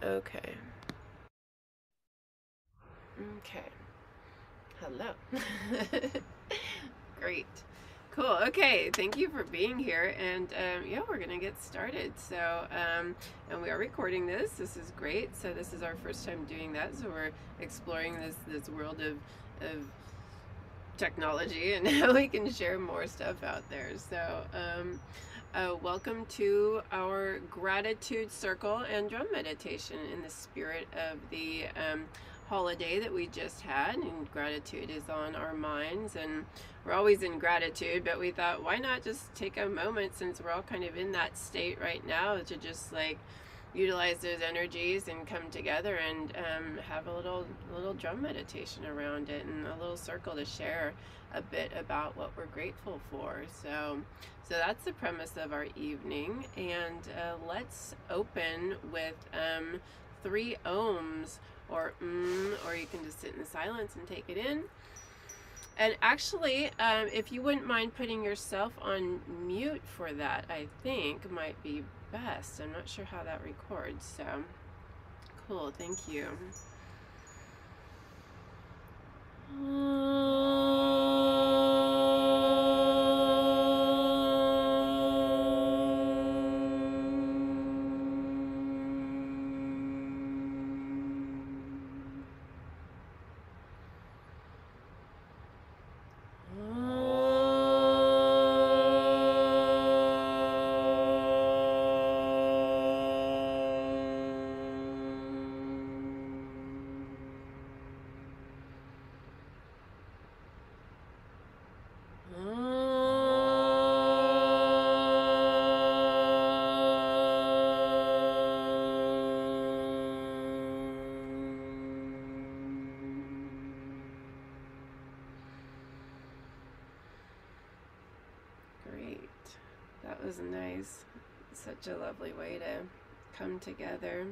Okay. Okay. Hello. Great. Cool. Okay. Thank you for being here. And yeah, we're going to get started. So, and we are recording this. This is great. So this is our first time doing that. So we're exploring this world of technology and how we can share more stuff out there. So, welcome to our gratitude circle and drum meditation in the spirit of the holiday that we just had. And gratitude is on our minds, and we're always in gratitude, but we thought, why not just take a moment, since we're all kind of in that state right now, to just like utilize those energies and come together and have a little drum meditation around it, and a little circle to share a bit about what we're grateful for. So that's the premise of our evening, and let's open with 3 ohms, or you can just sit in silence and take it in. And actually, if you wouldn't mind putting yourself on mute for that, I think might be best. I'm not sure how that records, so cool, thank you. Great. That was nice. Such a lovely way to come together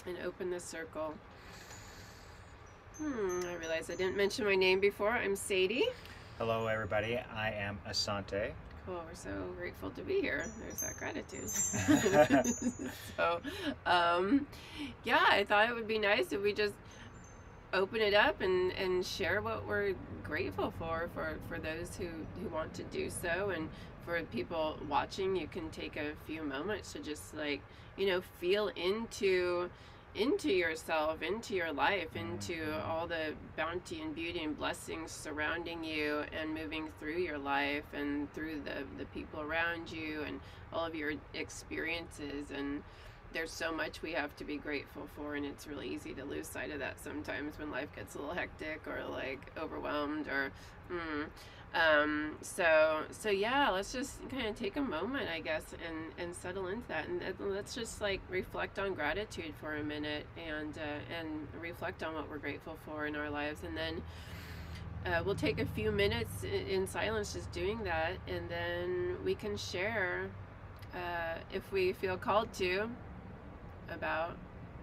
and open the circle. I realized I didn't mention my name before. I'm Sadie. Hello, everybody. I am Asante. Cool. We're so grateful to be here. There's that gratitude. So, yeah, I thought it would be nice if we just open it up and share what we're grateful for those who want to do so. And for people watching, you can take a few moments to just, like, feel into yourself, into your life, into all the bounty and beauty and blessings surrounding you and moving through your life and through the people around you and all of your experiences. And there's so much we have to be grateful for, and it's really easy to lose sight of that sometimes when life gets a little hectic or like overwhelmed or so yeah, let's just kind of take a moment, I guess, and settle into that, and let's just like reflect on gratitude for a minute, and reflect on what we're grateful for in our lives. And then we'll take a few minutes in silence just doing that, and then we can share, if we feel called to, about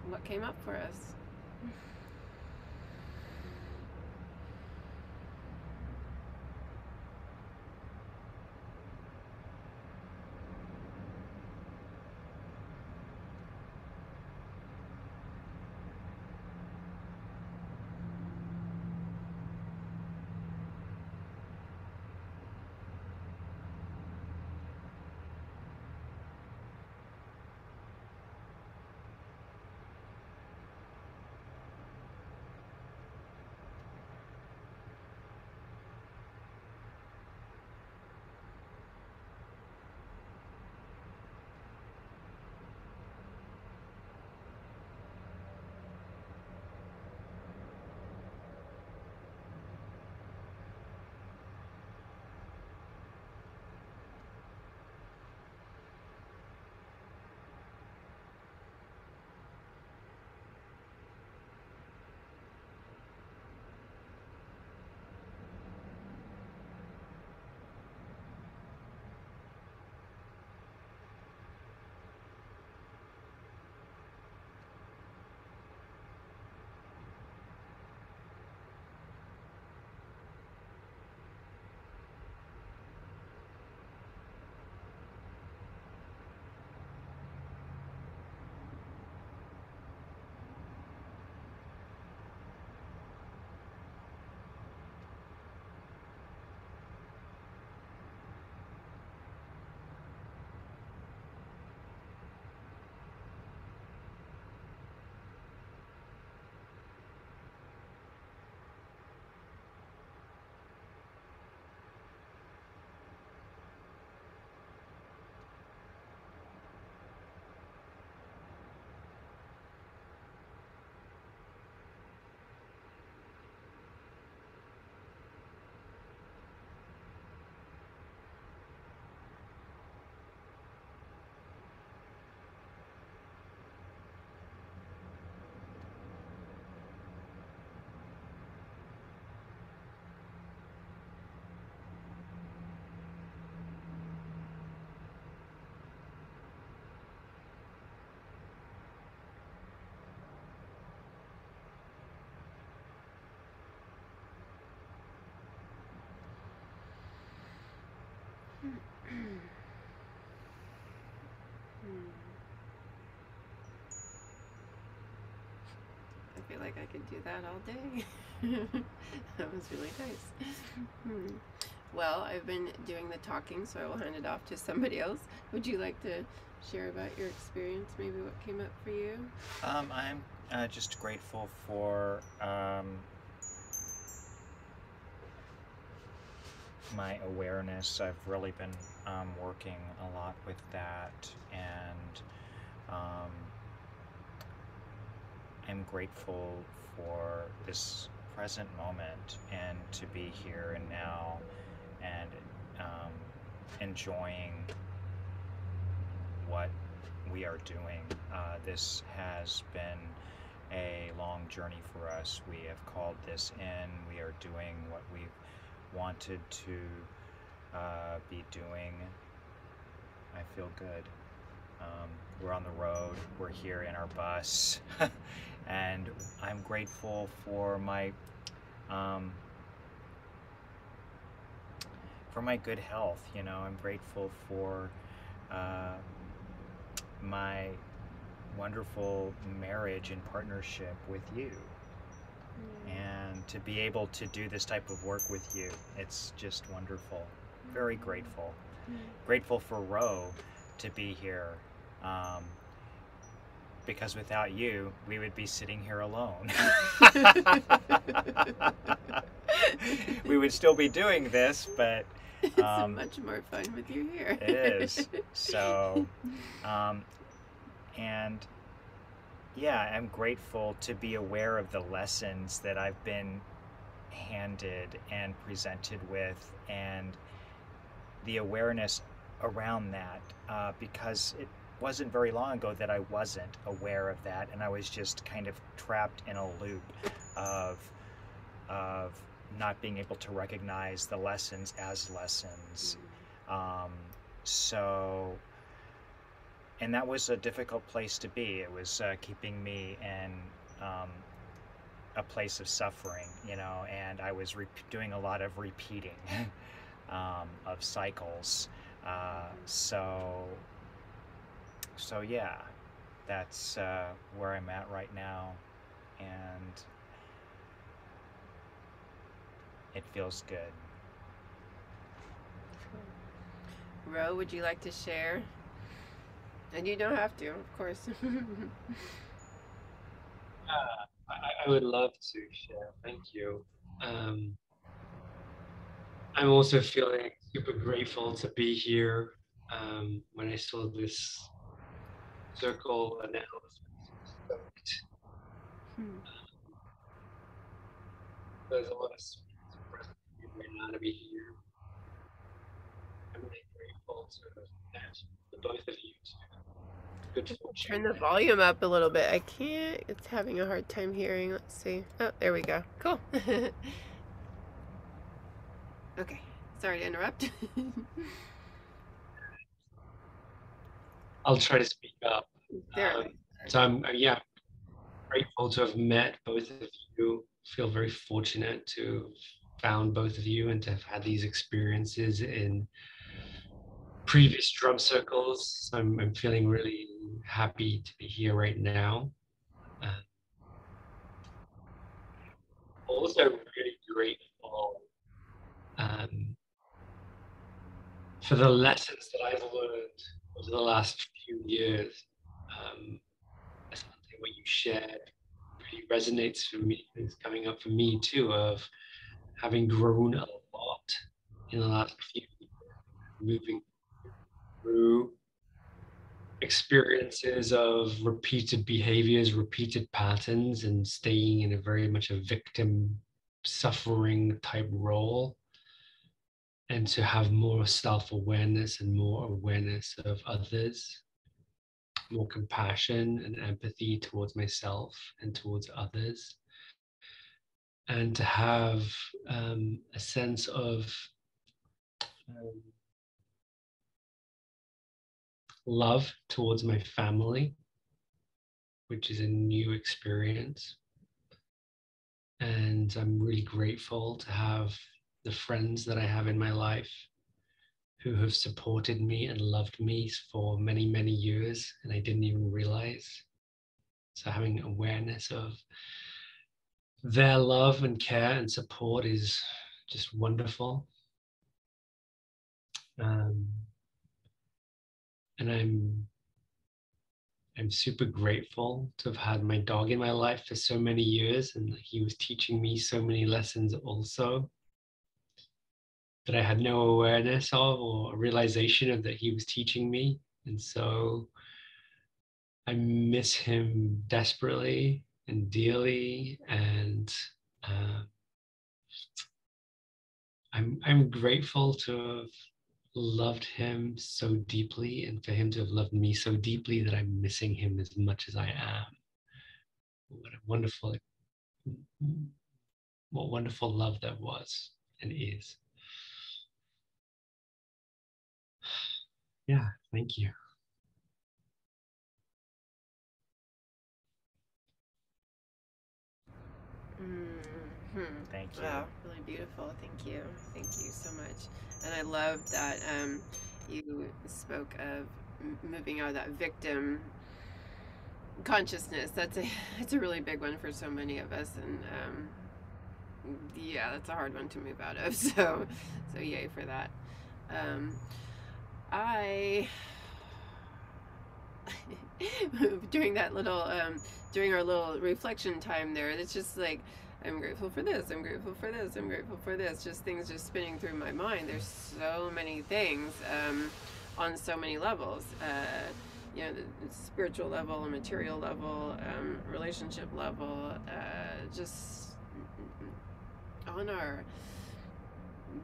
what came up for us. I feel like I could do that all day. That was really nice. Well, I've been doing the talking, so I will hand it off to somebody else. Would you like to share about your experience, maybe what came up for you? I'm just grateful for my awareness. I've really been working a lot with that, and um, I'm grateful for this present moment and to be here and now and um, enjoying what we are doing. This has been a long journey for us. We have called this in. We are doing what we've wanted to be doing. I feel good. We're on the road. We're here in our bus, and I'm grateful for my good health. You know, I'm grateful for my wonderful marriage and partnership with you, and to be able to do this type of work with you. It's just wonderful. Very grateful. Grateful for Ro to be here, because without you, we would be sitting here alone. We would still be doing this, but it's much more fun with you here. It is. So, and yeah, I'm grateful to be aware of the lessons that I've been handed and presented with, and the awareness around that, because it wasn't very long ago that I wasn't aware of that, and I was just kind of trapped in a loop of not being able to recognize the lessons as lessons. And that was a difficult place to be. It was keeping me in a place of suffering, you know, and I was doing a lot of repeating of cycles. So yeah, that's where I'm at right now, and it feels good. Ro, would you like to share? And you don't have to, of course. I would love to share. Thank you. I'm also feeling super grateful to be here. When I saw this circle and I was stoked. There's a lot of sweetness present right now to be here. I'm really grateful to have the both of you. Good fortune. Turn the volume up a little bit. I can't. It's having a hard time hearing. Let's see. Oh, there we go. Cool. Okay. Sorry to interrupt. I'll try to speak up. There. So I'm grateful to have met both of you. Feel very fortunate to have found both of you and to have had these experiences in previous drum circles. I'm feeling really happy to be here right now. Also really grateful for the lessons that I've learned over the last few years. Something what you shared really resonates for me. It's coming up for me too, of having grown a lot in the last few years, moving through experiences of repeated behaviors, repeated patterns, and staying in a very much a victim suffering type role. And to have more self-awareness and more awareness of others, more compassion and empathy towards myself and towards others, and to have a sense of love towards my family, which is a new experience. And I'm really grateful to have the friends that I have in my life who have supported me and loved me for many, many years, and I didn't even realize. So having awareness of their love and care and support is just wonderful. And I'm super grateful to have had my dog in my life for so many years, and he was teaching me so many lessons also that I had no awareness of or realization of that he was teaching me. And so I miss him desperately and dearly, and I'm grateful to have loved him so deeply, and for him to have loved me so deeply that I'm missing him as much as I am. What a wonderful love that was and is. Yeah, thank you. Thank you. Wow, really beautiful. Thank you. Thank you so much. And I love that you spoke of moving out of that victim consciousness. It's a really big one for so many of us, and yeah, that's a hard one to move out of. So yay for that. I during that little during our little reflection time there, it's just like, I'm grateful for this, I'm grateful for this, I'm grateful for this, just things just spinning through my mind. There's so many things on so many levels, you know, the spiritual level, material level, relationship level, just on our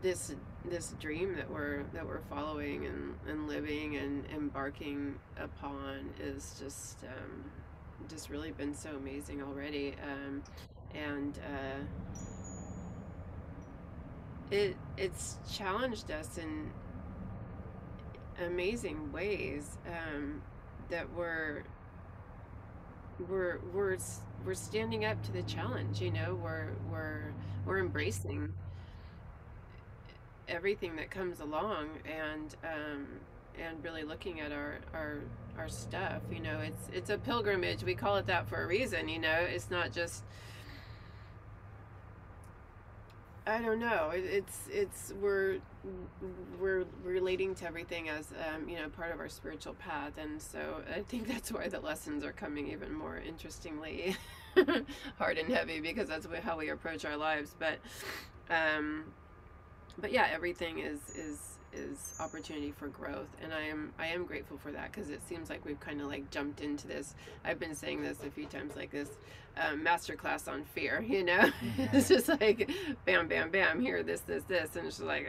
this dream that we're following and living and embarking upon is just really been so amazing already, and it's challenged us in amazing ways, that we're standing up to the challenge. You know, we're embracing everything that comes along, and really looking at our stuff. You know, it's a pilgrimage. We call it that for a reason. You know, it's not just, I don't know. We're relating to everything as you know, part of our spiritual path, and so I think that's why the lessons are coming even more interestingly hard and heavy, because that's how we approach our lives. But yeah, everything is opportunity for growth, and I am grateful for that, because it seems like we've kind of like jumped into this. I've been saying this a few times, like this masterclass on fear. You know, it's just like bam, bam, bam. Here, this, and it's just like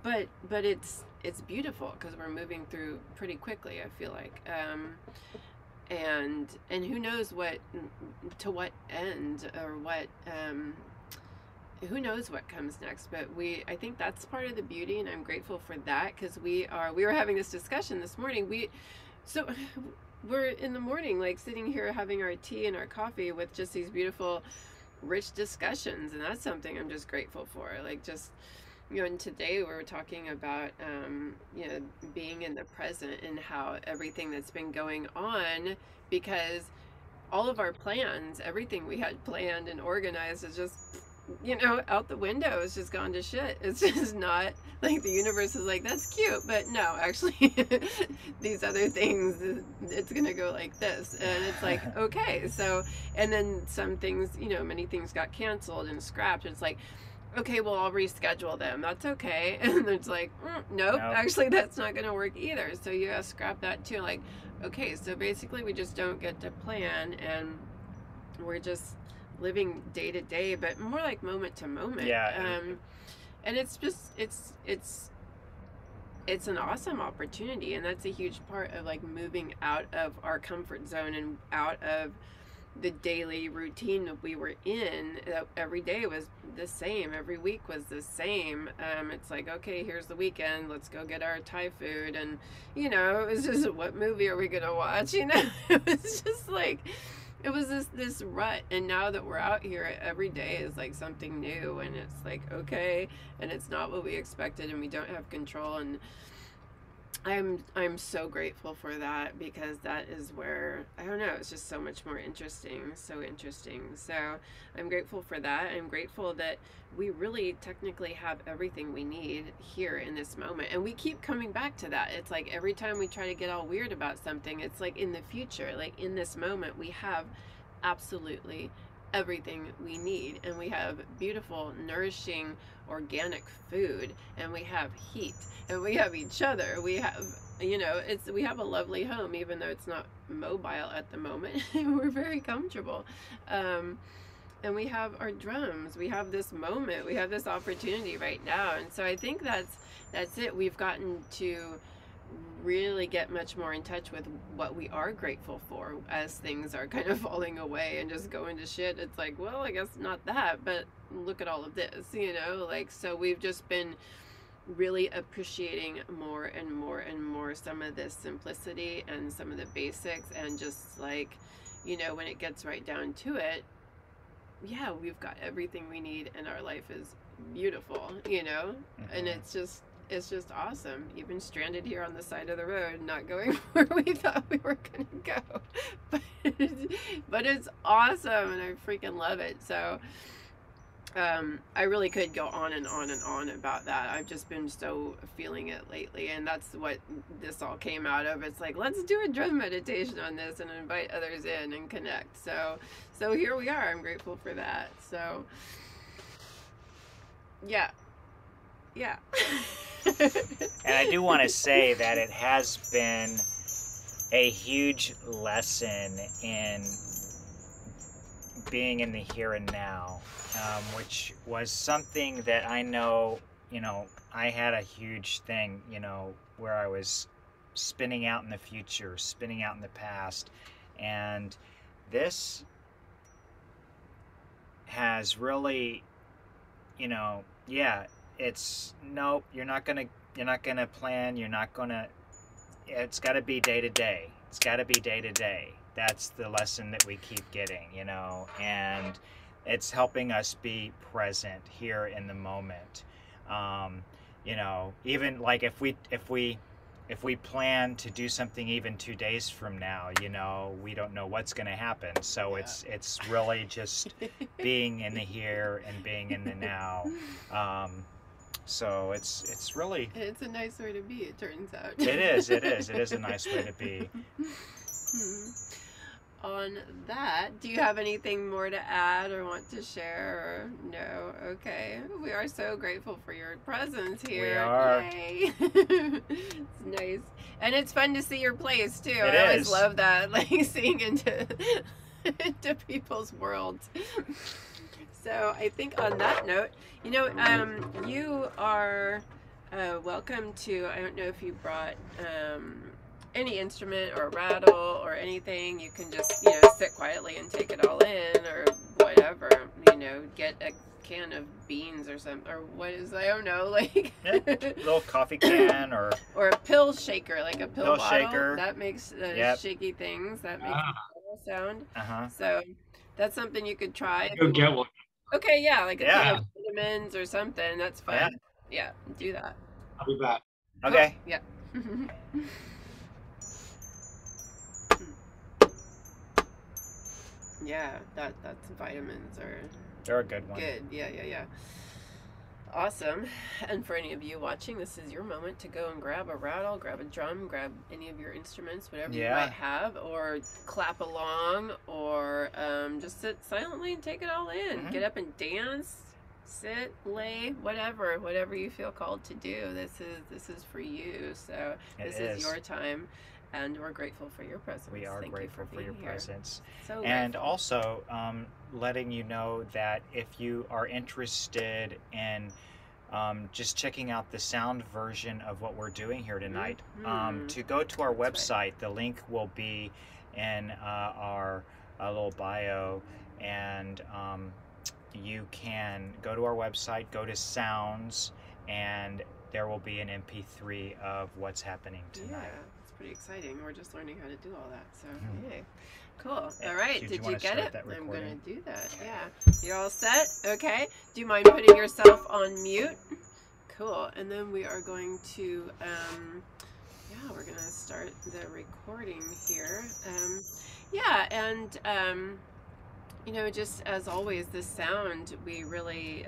but it's beautiful, because we're moving through pretty quickly, I feel like, and who knows to what end, or what. Who knows what comes next, but I think that's part of the beauty, and I'm grateful for that, because we were having this discussion this morning. We're in the morning, like sitting here having our tea and our coffee with just these beautiful, rich discussions, and that's something I'm just grateful for. Like, just, you know, and today we were talking about you know, being in the present, and how everything that's been going on, because all of our plans, everything we had planned and organized, is just, you know, out the window. It's just gone to shit. It's just not like the universe is like, that's cute, but no, actually these other things, it's gonna go like this, and it's like, okay. So, and then some things, you know, many things got canceled and scrapped. It's like, okay, well, I'll reschedule them, that's okay. And it's like, nope, actually that's not gonna work either, so you gotta scrap that too. Like, okay, so basically we just don't get to plan, and we're just living day to day, but more like moment to moment. Yeah. And it's just it's an awesome opportunity, and that's a huge part of like moving out of our comfort zone and out of the daily routine that we were in. Every day was the same, every week was the same. It's like, okay, here's the weekend, let's go get our Thai food, and you know, it was just, what movie are we gonna watch? You know, it was just like, it was this rut, and now that we're out here, every day is like something new, and it's like, okay, and it's not what we expected, and we don't have control. And I'm so grateful for that, because that is where, I don't know, it's just so much more interesting, so interesting. So I'm grateful for that. I'm grateful that we really technically have everything we need here in this moment, and we keep coming back to that. It's like every time we try to get all weird about something, it's like in the future, like in this moment, we have absolutely everything we need, and we have beautiful, nourishing, organic food, and we have heat, and we have each other. We have, you know, we have a lovely home, even though it's not mobile at the moment. We're very comfortable, and we have our drums. We have this moment. We have this opportunity right now, and so I think that's it. We've gotten to really get much more in touch with what we are grateful for as things are kind of falling away and just going to shit. It's like, well, I guess not that, but look at all of this, you know, like, so we've just been really appreciating more and more and more some of this simplicity and some of the basics, and just like, you know, when it gets right down to it, yeah, we've got everything we need, and our life is beautiful, you know. And it's just awesome, even stranded here on the side of the road, not going where we thought we were gonna go, but it's awesome, and I freaking love it. So I really could go on and on and on about that. I've just been so feeling it lately, and that's what this all came out of. It's like, let's do a drum meditation on this and invite others in and connect. So here we are. I'm grateful for that. So yeah. And I do want to say that it has been a huge lesson in being in the here and now, which was something that I know, you know, I had a huge thing, you know, where I was spinning out in the future, spinning out in the past, and this has really, you know, yeah, it's, nope, you're not gonna plan, it's got to be day to day. It's got to be day to day. That's the lesson that we keep getting, you know, and it's helping us be present here in the moment. You know, even like if we plan to do something even 2 days from now, you know, we don't know what's going to happen. So Yeah. it's really just being in the here and being in the now. So it's really, It's a nice way to be, it turns out. it is a nice way to be. On that, do you have anything more to add or want to share? Or no? Okay. We are so grateful for your presence here. We are. Yay. It's nice. And it's fun to see your place too. I always love that, like seeing into people's worlds. So I think on that note, you know, you are welcome to, I don't know if you brought any instrument or rattle or anything. You can just, you know, sit quietly and take it all in, or whatever, you know, get a can of beans or something, or what is, I don't know, like little coffee can or a pill shaker, like a pill bottle shaker that makes shaky things, that makes a sound. So that's something you could try. Go get one. Okay, yeah, like a thing of vitamins or something. That's fun. Yeah, do that. I'll be back. Okay. Yeah. Yeah, that's vitamins are They're a good one. good. Yeah. Awesome. And for any of you watching, this is your moment to go and grab a rattle, grab a drum, grab any of your instruments, whatever you might have, or clap along, or just sit silently and take it all in. Get up and dance, sit, lay, whatever you feel called to do. This is for you. So this is your time. And we're grateful for your presence. We are grateful for your presence. So and grateful. also letting you know that if you are interested in just checking out the sound version of what we're doing here tonight, to go to our website. The link will be in our little bio, and you can go to our website, go to sounds, and there will be an MP3 of what's happening tonight. Yeah. Pretty exciting. We're just learning how to do all that. So, yay. Cool. All right. Did Did you you want to get start it? that I'm recording? going to do that. Yeah. You're all set? Okay. Do you mind putting yourself on mute? Cool. And then we are going to, yeah, we're going to start the recording here. Yeah. And, you know, just as always, the sound, we really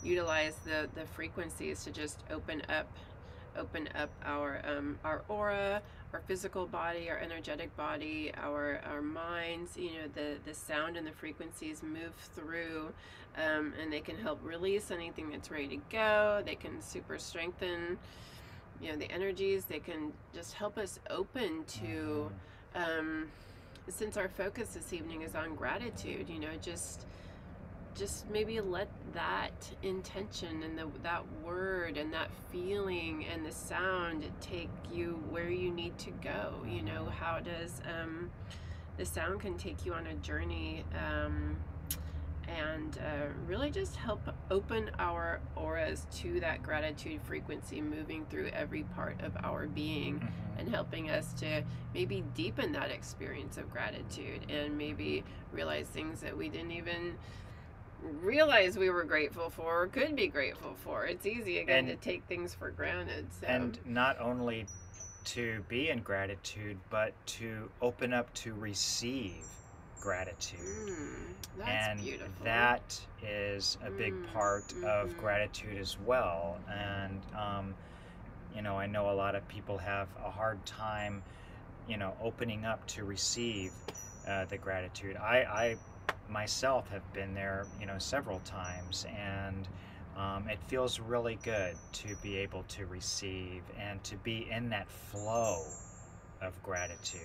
utilize the frequencies to just open up our aura, our physical body, our energetic body, our minds. You know, the sound and the frequencies move through, and they can help release anything that's ready to go. They can super strengthen, you know, the energies. They can just help us open to, since our focus this evening is on gratitude, you know, just maybe let that intention and that word and that feeling and the sound take you where you need to go. You know, how does the sound can take you on a journey, and really just help open our auras to that gratitude frequency moving through every part of our being, and helping us to maybe deepen that experience of gratitude and maybe realize things that we didn't even realize we were grateful for or could be grateful for. It's easy again to take things for granted. So. And not only to be in gratitude, but to open up to receive gratitude. That's and beautiful. That is a big part of gratitude as well. And you know, I know a lot of people have a hard time, you know, opening up to receive the gratitude. I myself have been there, you know, several times, and it feels really good to be able to receive and to be in that flow of gratitude.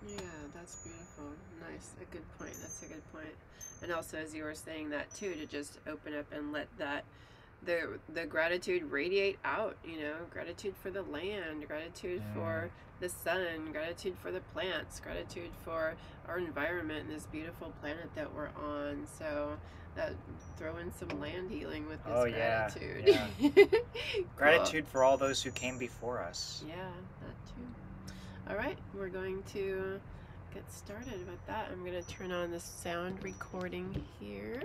Yeah, that's beautiful. Nice. A good point. That's a good point. And also, as you were saying that too, to just open up and let that the gratitude radiate out. You know, gratitude for the land, gratitude for the sun, gratitude for the plants, gratitude for our environment and this beautiful planet that we're on. So that throw in some land healing with this gratitude. Yeah. Cool. Gratitude for all those who came before us. Yeah, that too. All right, we're going to get started with that. I'm going to turn on the sound recording here.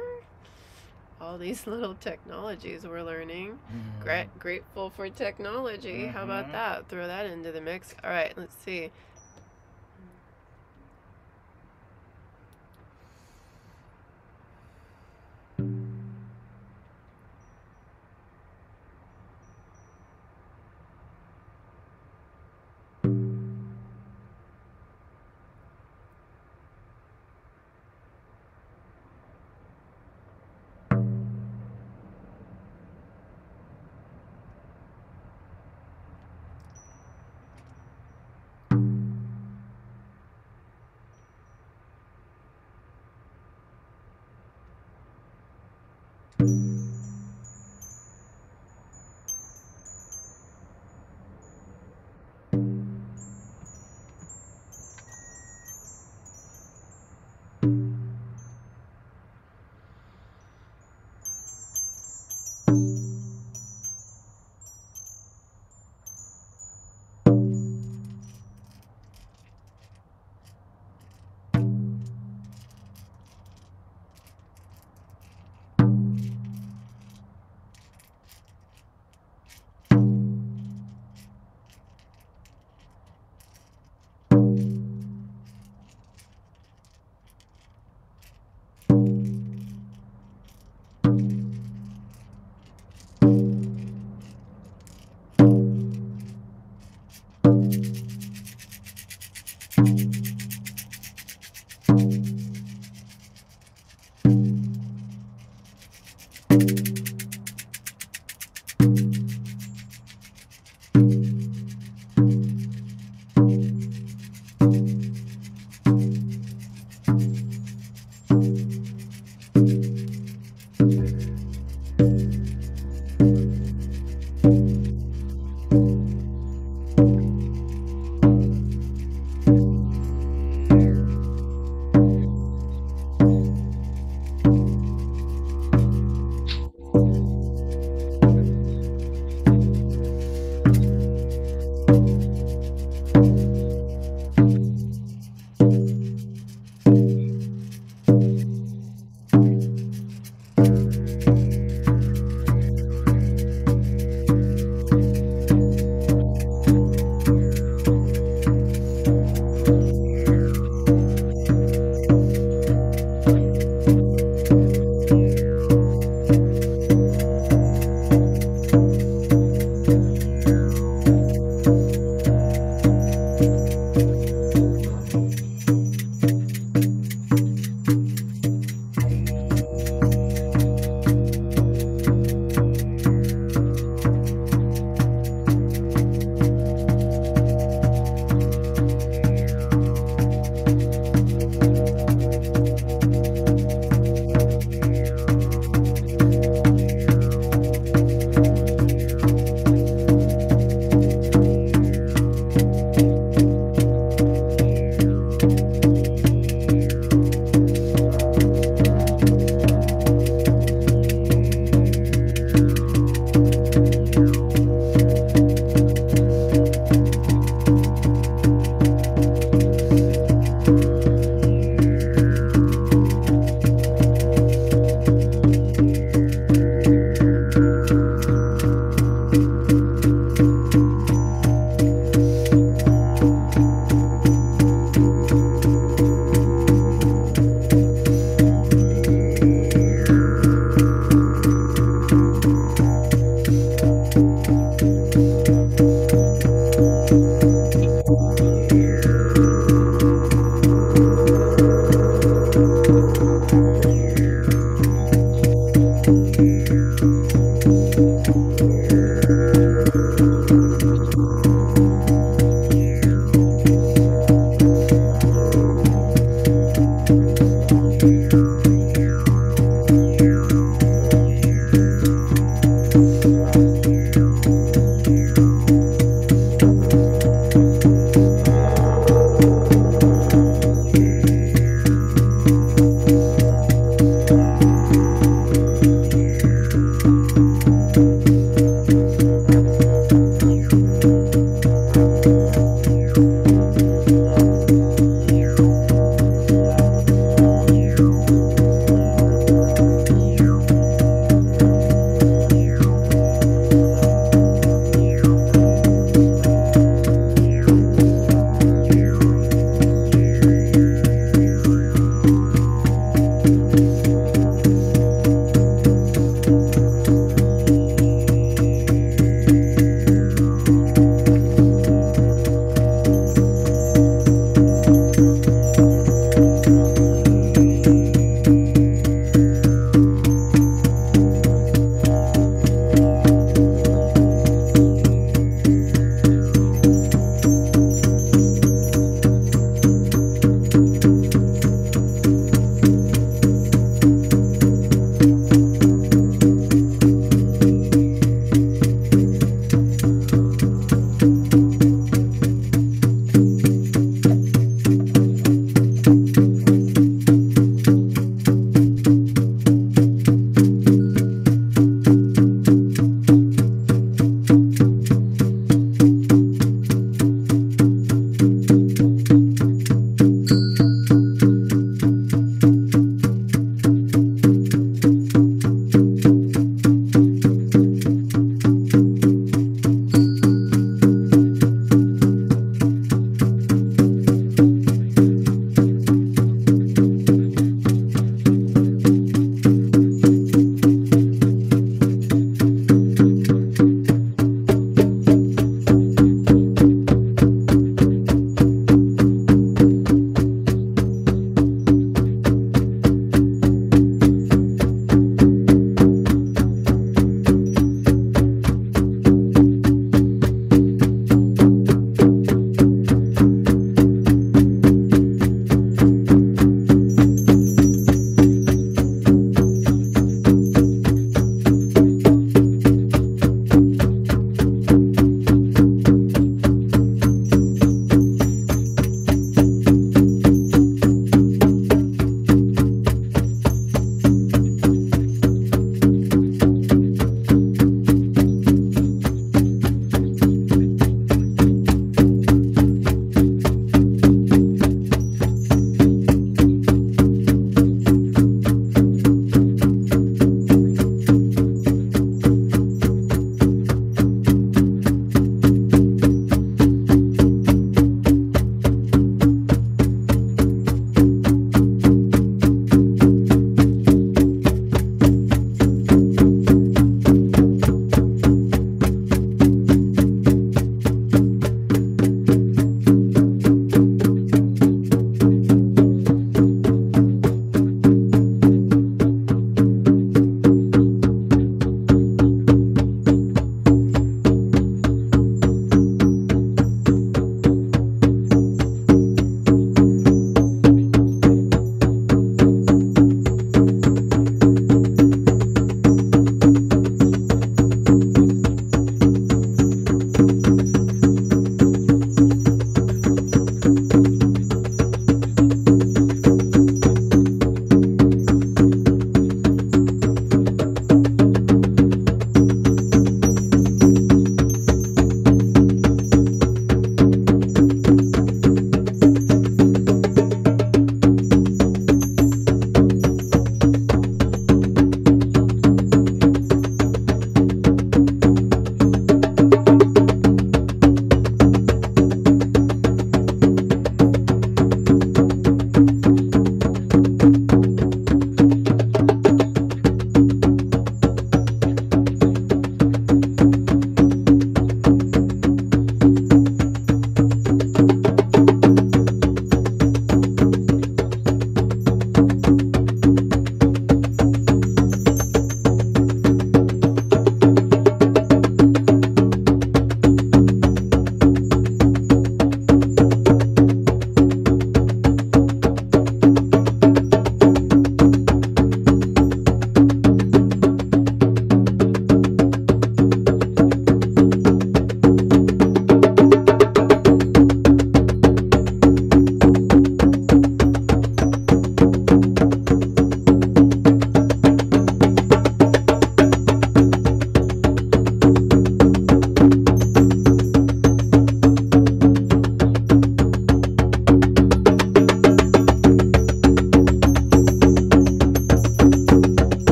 All these little technologies we're learning. Grateful for technology. How about that? Throw that into the mix. All right, let's see.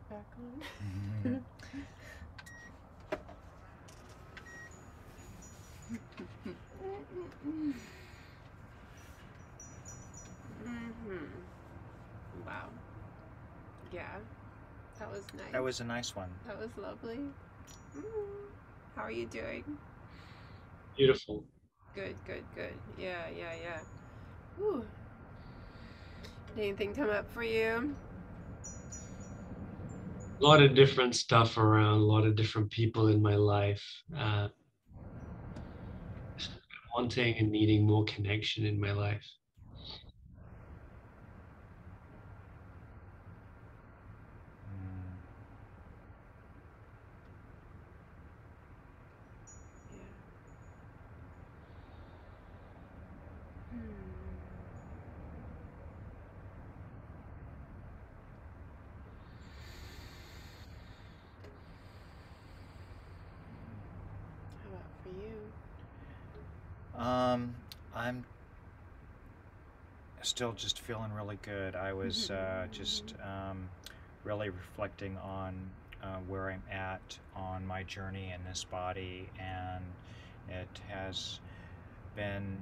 back on. Wow. Yeah. That was nice. That was a nice one. That was lovely. How are you doing? Beautiful. Good, good, good. Yeah, yeah, yeah. Whew. Did anything come up for you? A lot of different stuff around, a lot of different people in my life. Wanting and needing more connection in my life. How about for you? I'm still just feeling really good. I was just really reflecting on where I'm at on my journey in this body, and it has been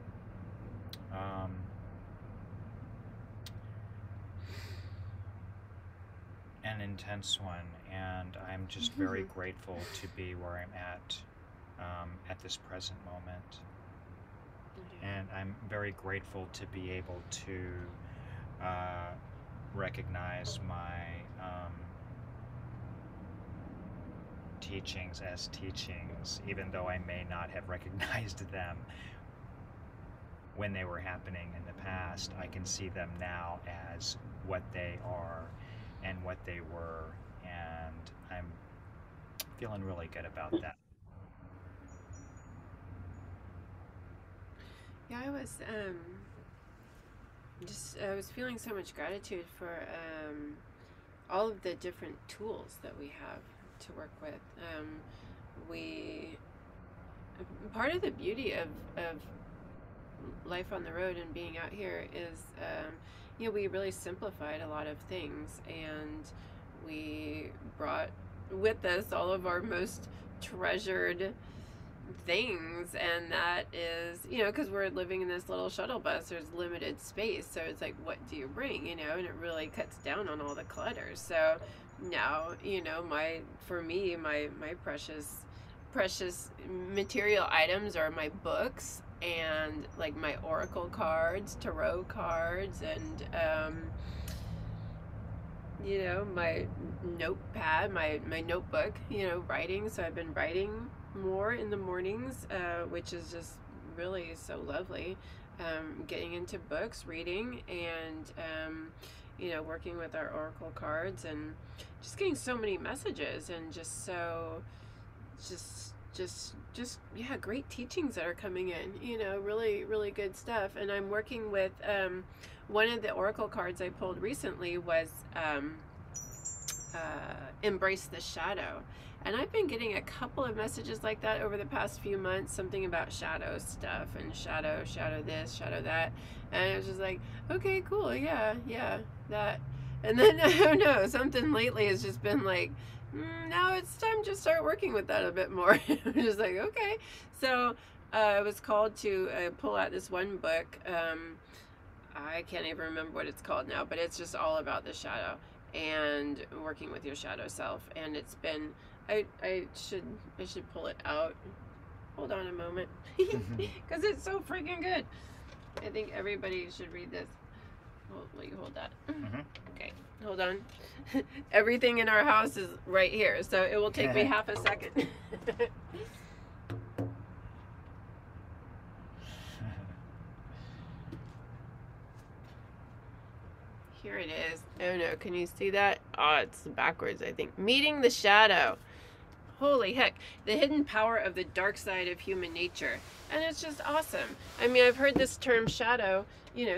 an intense one, and I'm just very grateful to be where I'm at this present moment. And I'm very grateful to be able to recognize my teachings as teachings, even though I may not have recognized them when they were happening in the past. I can see them now as what they are and what they were, and I'm feeling really good about that. Yeah, I was feeling so much gratitude for all of the different tools that we have to work with. Part of the beauty of life on the road and being out here is, we really simplified a lot of things, and we brought with us all of our most treasured things, and that is, because we're living in this little shuttle bus, there's limited space, so it's like, what do you bring, and it really cuts down on all the clutter. So now, my precious material items are my books, and like my oracle cards, tarot cards, and my notepad, my notebook, writing. So I've been writing more in the mornings, which is just really so lovely. Getting into books, reading, and working with our oracle cards, and just getting so many messages, and just great teachings that are coming in, really, really good stuff. And I'm working with, one of the oracle cards I pulled recently was Embrace the Shadow. And I've been getting a couple of messages like that over the past few months, something about shadow stuff, and shadow this, shadow that. And it was just like, okay, cool, yeah, that. And then, I don't know, something lately has just been like, now it's time to start working with that a bit more. I'm just like, okay. So I was called to pull out this one book. I can't even remember what it's called now, but it's just all about the shadow and working with your shadow self. And it's been, I should pull it out. Hold on a moment, because it's so freaking good. I think everybody should read this. Will you hold that? Okay, hold on. Everything in our house is right here, so it will take me half a second. Here it is. Oh no, can you see that? Oh, it's backwards, I think. Meeting the Shadow. Holy heck. The hidden power of the dark side of human nature. And it's just awesome. I mean, I've heard this term shadow,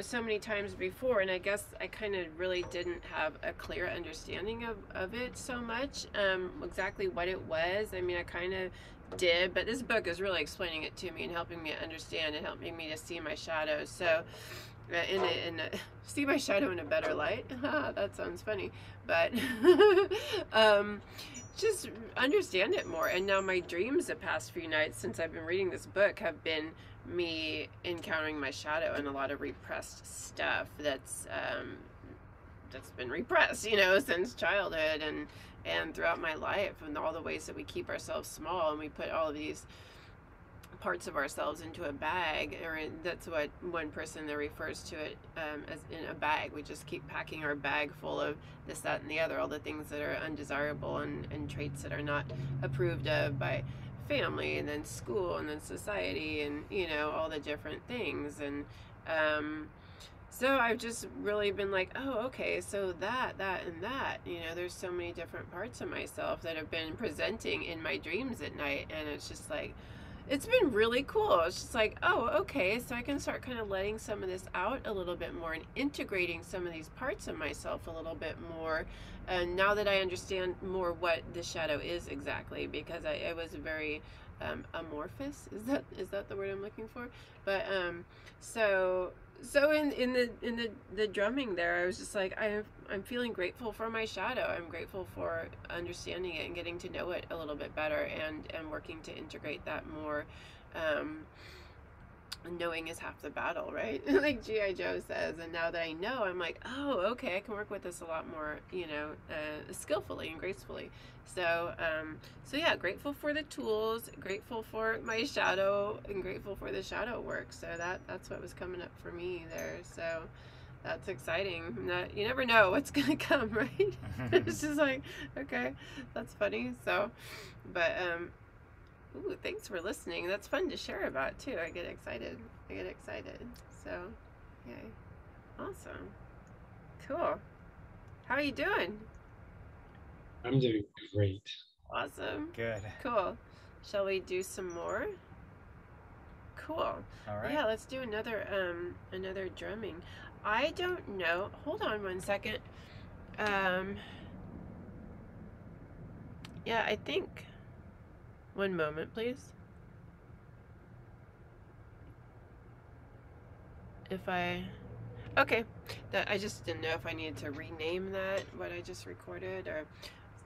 so many times before, and I guess I kind of really didn't have a clear understanding of it so much, exactly what it was. I mean, I kind of did, but this book is really explaining it to me and helping me understand and helping me to see my shadows. So see my shadow in a better light. That sounds funny, but just understand it more. And now my dreams the past few nights since I've been reading this book have been me encountering my shadow and a lot of repressed stuff that's been repressed, you know, since childhood and throughout my life, and all the ways that we keep ourselves small and we put all of these parts of ourselves into a bag, or that's what one person there refers to it as, in a bag. We just keep packing our bag full of this, that, and the other, all the things that are undesirable and traits that are not approved of by family, and then school, and then society, and, you know, all the different things. And so I've just really been like, oh, okay, so that, and that, you know, there's so many different parts of myself that have been presenting in my dreams at night. And it's just like, it's been really cool. It's just like, oh, okay, so I can start kind of letting some of this out a little bit more and integrating some of these parts of myself a little bit more. And now that I understand more what the shadow is exactly, because I was very amorphous. Is that the word I'm looking for? But so in the drumming there, I was just like, I'm feeling grateful for my shadow. I'm grateful for understanding it and getting to know it a little bit better, and working to integrate that more. Knowing is half the battle, right? Like G.I. Joe says. And now that I know, I'm like, oh, okay, I can work with this a lot more, you know, skillfully and gracefully. So so yeah, grateful for the tools, grateful for my shadow, and grateful for the shadow work. So that's what was coming up for me there. So that's exciting. You never know what's gonna come, right? It's just like, okay, that's funny. So, but ooh, thanks for listening. That's fun to share about too. I get excited. So, yay. Awesome. Cool. How are you doing? I'm doing great. Awesome. Good. Cool. Shall we do some more? Cool. All right. Yeah, let's do another drumming. I don't know. Hold on one second. Yeah, I think. One moment, please. Okay, that I just didn't know if I needed to rename that, what I just recorded, or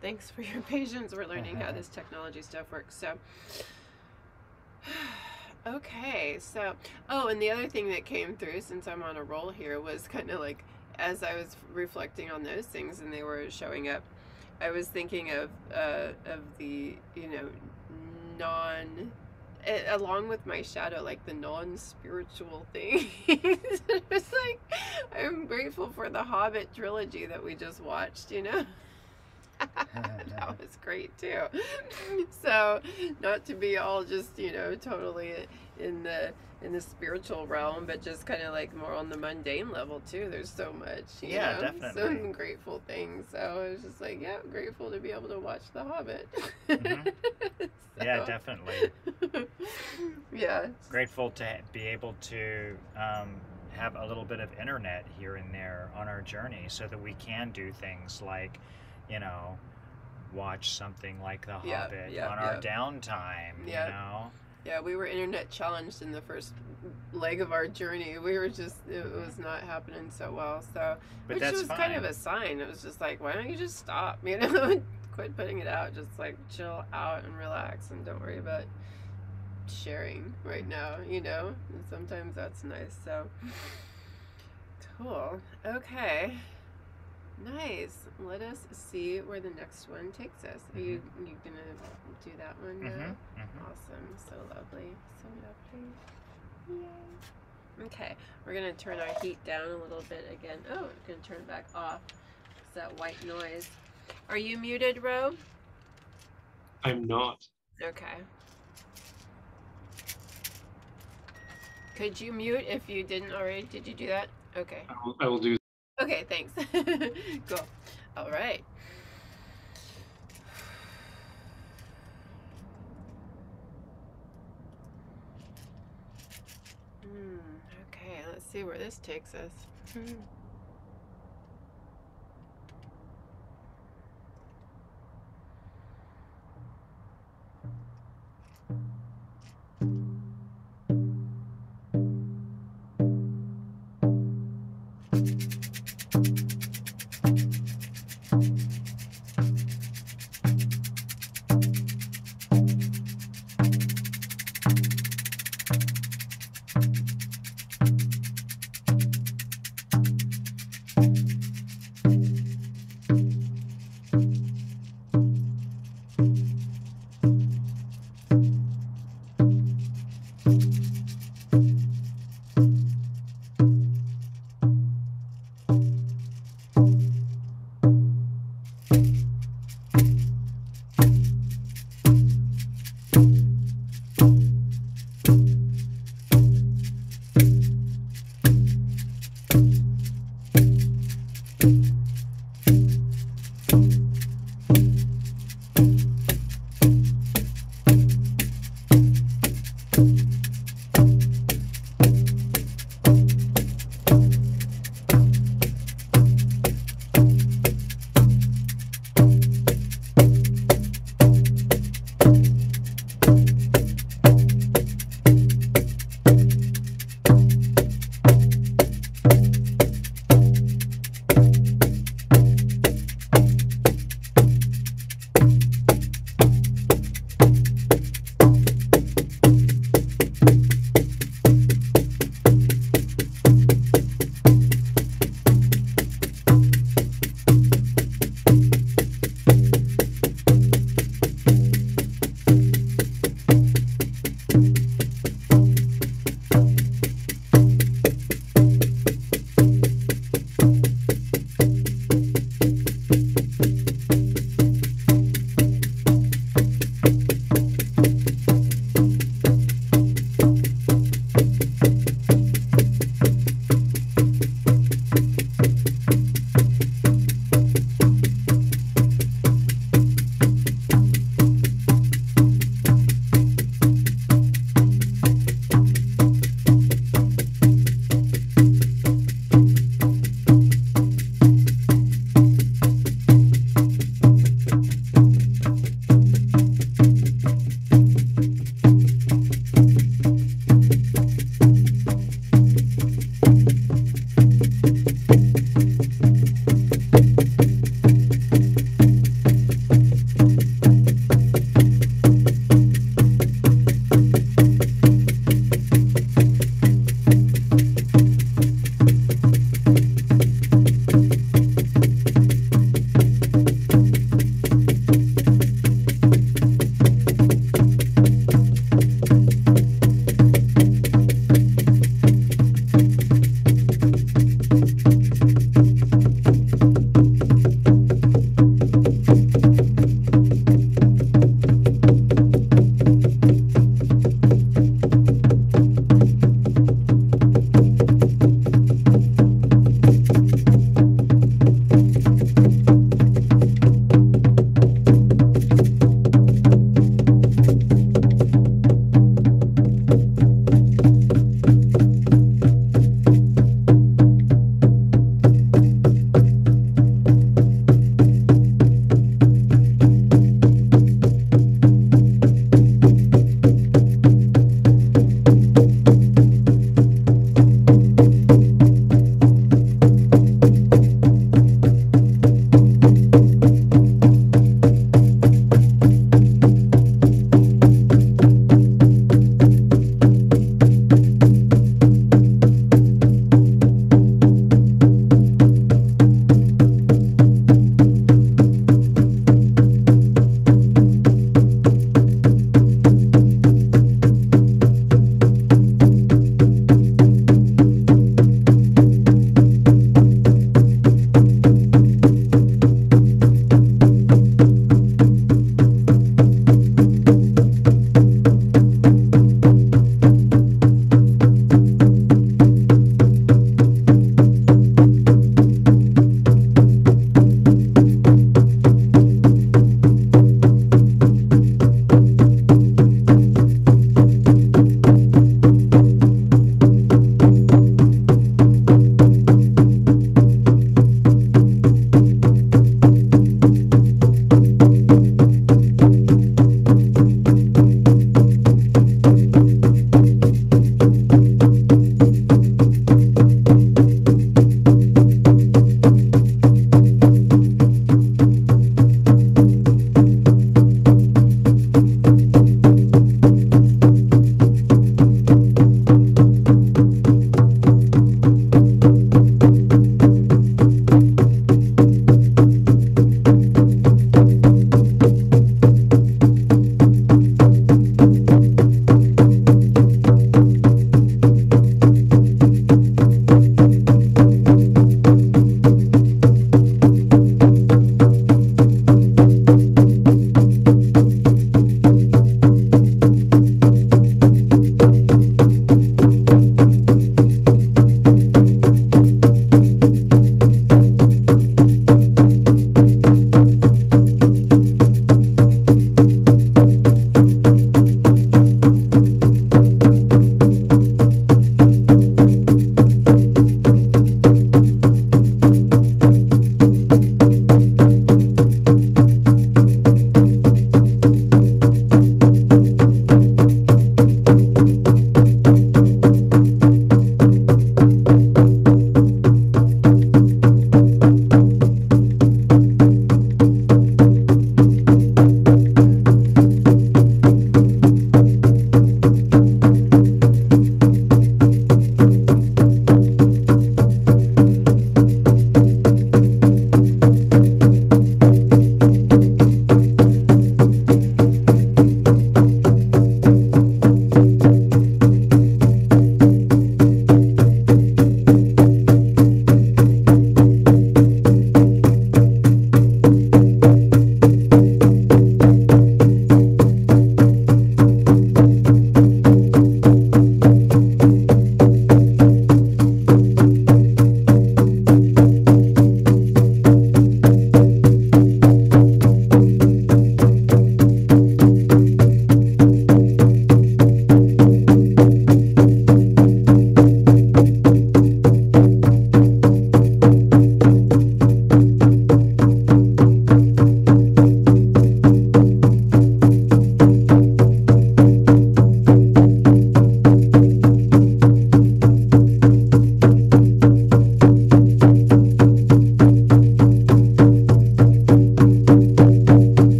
thanks for your patience. We're learning how this technology stuff works. So, okay, so, oh, and the other thing that came through, since I'm on a roll here, was kind of like, as I was reflecting on those things and they were showing up, I was thinking of the, you know, along with my shadow, like the non-spiritual thing. It's like, I'm grateful for the Hobbit trilogy that we just watched, you know. That was great too. So not to be all just, you know, totally in the spiritual realm, but just kind of like more on the mundane level too. There's so much, you know, definitely. some grateful things. So I was just like, yeah, grateful to be able to watch The Hobbit. So, yeah, definitely. Yeah. Grateful to be able to have a little bit of internet here and there on our journey, so that we can do things like, you know, watch something like The Hobbit on our downtime, you know? Yeah, we were internet challenged in the first leg of our journey. We were just, it was not happening so well. So, But which that's was fine. kind of a sign. It was just like, why don't you just stop, you know? Quit putting it out. Just like chill out and relax, and don't worry about sharing right now, you know? And sometimes that's nice. So, cool. Okay. Nice. Let us see where the next one takes us. Are you gonna do that one now? Awesome. So lovely. So lovely. Yay. Okay. We're gonna turn our heat down a little bit again. Oh, we're gonna turn it back off. It's that white noise. Are you muted, Ro? I'm not. Okay. Could you mute if you didn't already? Did you do that? Okay. I will do. Okay, thanks. Cool. All right. Okay, let's see where this takes us.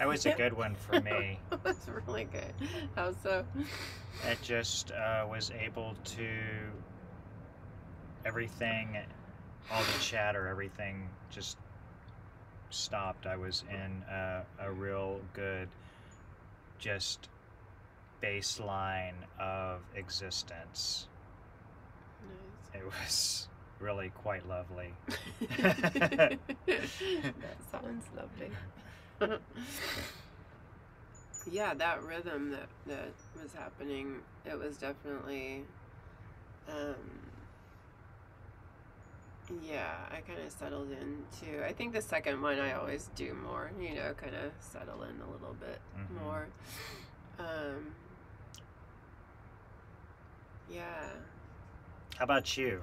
That was a good one for me. It was really good. How so? It just was able to, everything, all the chatter, everything just stopped. I was in a real good, just baseline of existence. Nice. It was really quite lovely. That sounds lovely. Yeah, that rhythm that was happening, it was definitely, yeah, I kind of settled in too. I think the second one I always do more, you know, kind of settle in a little bit more. Yeah. How about you?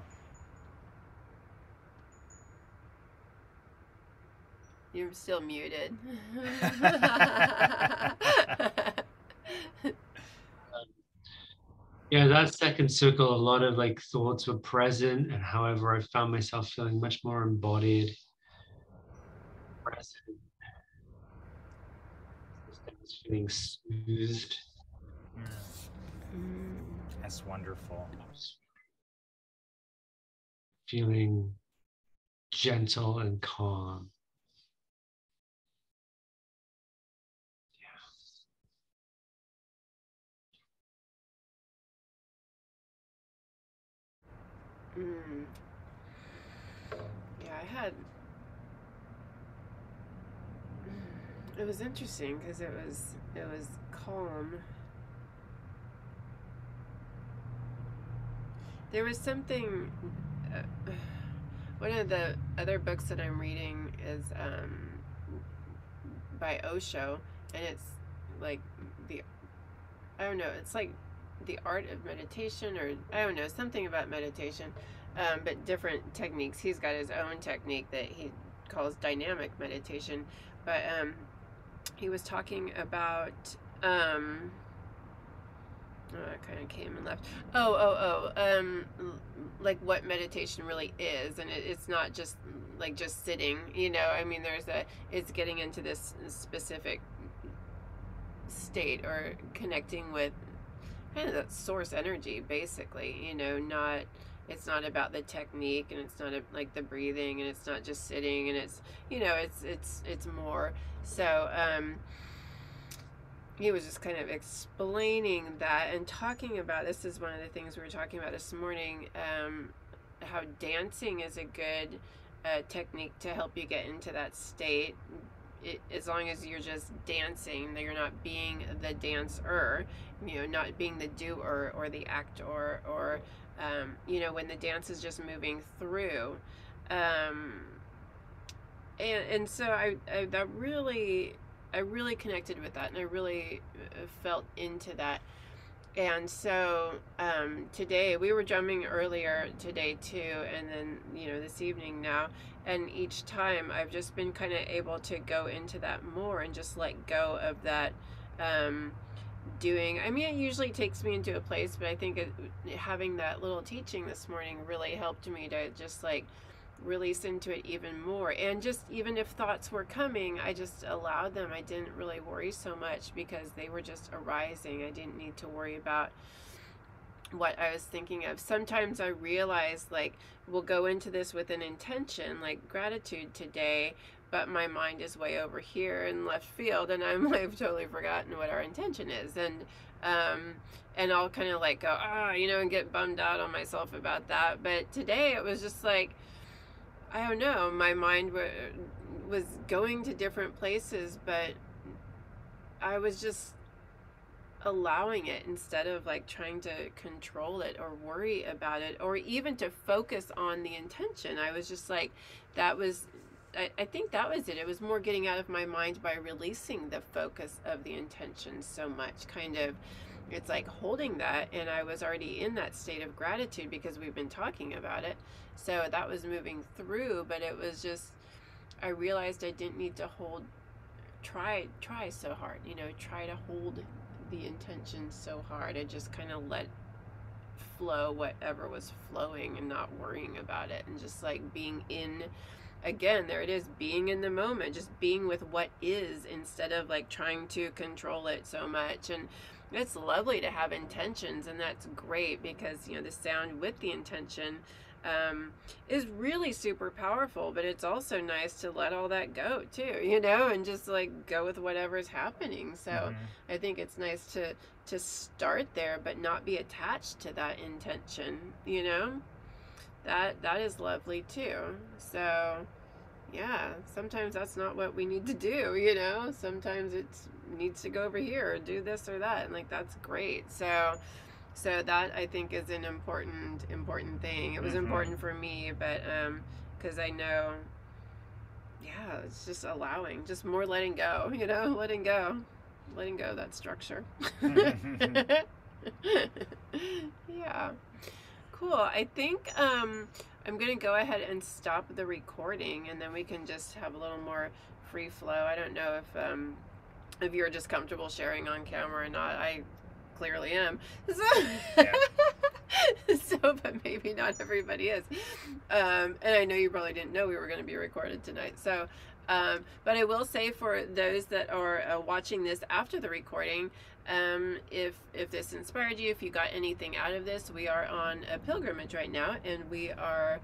You're still muted. Yeah, that second circle, a lot of like thoughts were present, and however, I found myself feeling much more embodied, present. System was feeling soothed. That's wonderful. Feeling gentle and calm. Yeah, it was interesting because it was calm. There was something. One of the other books that I'm reading is by Osho, and it's like I don't know, it's like the art of meditation, or I don't know, something about meditation, but different techniques. He's got his own technique that he calls dynamic meditation, but he was talking about it kind of came and left. Like what meditation really is, and it's not just like just sitting. You know, I mean, it's getting into this specific state or connecting with kind of that source energy, basically. You know, it's not about the technique, and it's not like the breathing, and it's not just sitting, and it's, you know, it's more. So he was just kind of explaining that and talking about, this is one of the things we were talking about this morning, how dancing is a good technique to help you get into that state. As long as you're just dancing, that you're not being the dancer, you know, not being the doer or the actor, or you know, when the dance is just moving through. And so I really connected with that, and I really felt into that. And so today, we were drumming earlier today too, and then, you know, this evening now, and each time I've just been kind of able to go into that more and just let go of that doing. I mean, it usually takes me into a place, but I think having that little teaching this morning really helped me to just like release into it even more. And just even if thoughts were coming, I just allowed them. I didn't really worry so much because they were just arising. I didn't need to worry about what I was thinking of. Sometimes I realize, like, we'll go into this with an intention, like gratitude today, but my mind is way over here in left field, and I've totally forgotten what our intention is. And I'll kind of like go, you know, and get bummed out on myself about that. But today it was just like, I don't know, my mind was going to different places, but I was just allowing it instead of like trying to control it or worry about it or even to focus on the intention. I was just like, I think that was it. It was more getting out of my mind by releasing the focus of the intention so much. Kind of, it's like holding that, and I was already in that state of gratitude because we've been talking about it. So that was moving through, but it was just, I realized I didn't need to try so hard, you know, try to hold the intention so hard. I just kind of let flow whatever was flowing and not worrying about it, and just like being in again, there it is, being in the moment, just being with what is instead of like trying to control it so much. And it's lovely to have intentions, and that's great because, you know, the sound with the intention is really super powerful, but it's also nice to let all that go too, you know, and just like go with whatever's happening. So I think it's nice to start there, but not be attached to that intention, you know. That is lovely too. So yeah, sometimes that's not what we need to do, you know. Sometimes it needs to go over here or do this or that, and like that's great. So that I think is an important thing. It was important for me, but because I know, yeah, it's just allowing, just more letting go, you know, letting go that structure. Yeah, cool. I think I'm gonna go ahead and stop the recording, and then we can just have a little more free flow. I don't know if you're just comfortable sharing on camera or not. I clearly am. So, Yeah. so, but maybe not everybody is. And I know you probably didn't know we were going to be recorded tonight. So, but I will say for those that are watching this after the recording, if this inspired you, if you got anything out of this, we are on a pilgrimage right now, and we are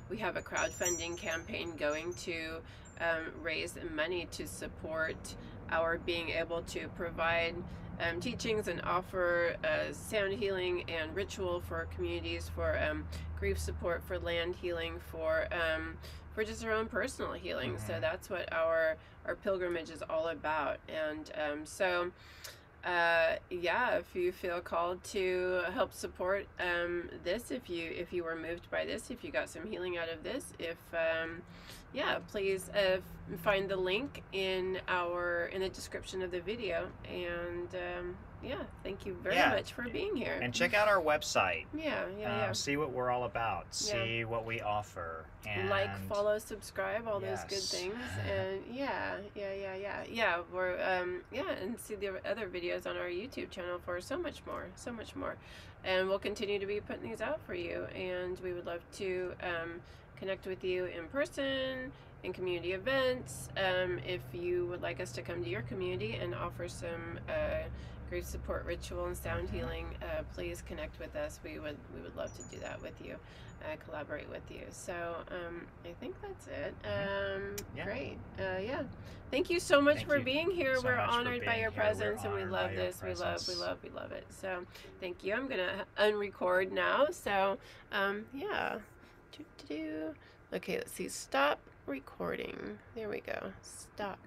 we have a crowdfunding campaign going to raise money to support our being able to provide teachings and offer sound healing and ritual for communities, for grief support, for land healing, for just our own personal healing. So that's what our pilgrimage is all about. And yeah, if you feel called to help support this, if you were moved by this, if you got some healing out of this, if yeah, please find the link in the description of the video. And yeah, thank you very much for being here. And check out our website. Yeah. See what we're all about. See what we offer. And like, follow, subscribe, all those good things. And yeah. We're and see the other videos on our YouTube channel for so much more. And we'll continue to be putting these out for you. And we would love to connect with you in person, in community events. If you would like us to come to your community and offer some grief support ritual and sound healing, please connect with us. We would love to do that with you, collaborate with you. So I think that's it. Great. Yeah. Thank you so much for being here. We're honored by your presence, and we love this. We love it. So thank you. I'm gonna unrecord now. So yeah. Okay, let's see. Stop recording. There we go. Stop.